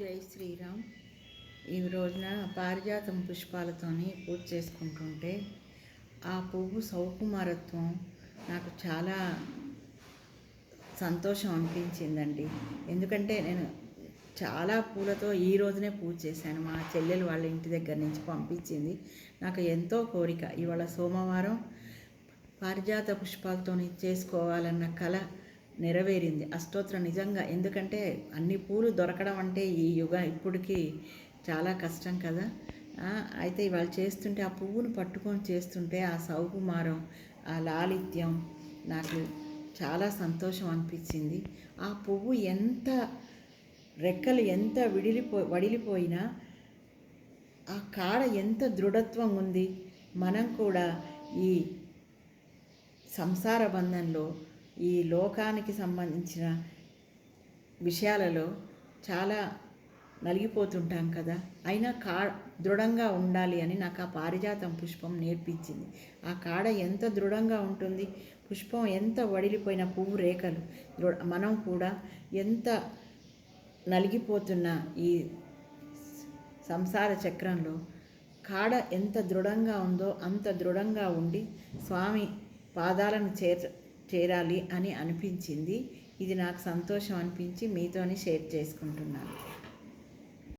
జై శ్రీరామ్. ఈ రోజున పారిజాతం పుష్పాలతోని పూజ చేసుకుంటుంటే ఆ పువ్వు సౌకుమారత్వం నాకు చాలా సంతోషం అనిపించిందండి. ఎందుకంటే నేను చాలా పూలతో ఈ రోజునే పూజ చేశాను. మా చెల్లెలు వాళ్ళ ఇంటి దగ్గర నుంచి పంపించింది. నాకు ఎంతో కోరిక, ఇవాళ సోమవారం పారిజాత పుష్పాలతో చేసుకోవాలన్న కళ నెరవేరింది. అష్టోత్తరం నిజంగా, ఎందుకంటే అన్ని పూలు దొరకడం అంటే ఈ ఇప్పటికి చాలా కష్టం కదా. అయితే ఇవాళ చేస్తుంటే ఆ పువ్వును పట్టుకొని చేస్తుంటే ఆ సౌకుమారం, ఆ లాలిత్యం నాకు చాలా సంతోషం అనిపించింది. ఆ పువ్వు ఎంత రెక్కలు ఎంత వడిలిపోయినా ఆ కాడ ఎంత దృఢత్వం ఉంది. మనం కూడా ఈ సంసార బంధంలో, ఈ లోకానికి సంబంధించిన విషయాలలో చాలా నలిగిపోతుంటాం కదా. అయినా దృఢంగా ఉండాలి అని నాకు ఆ పారిజాతం పుష్పం నేర్పించింది. ఆ కాడ ఎంత దృఢంగా ఉంటుంది, పుష్పం ఎంత వడిలిపోయిన పువ్వు రేఖలు, మనం కూడా ఎంత నలిగిపోతున్న ఈ సంసార చక్రంలో కాడ ఎంత దృఢంగా ఉందో అంత దృఢంగా ఉండి స్వామి పాదాలను చేరాలి అని అనిపించింది. ఇది నాకు సంతోషం అనిపించి మీతోని షేర్ చేసుకుంటున్నాను.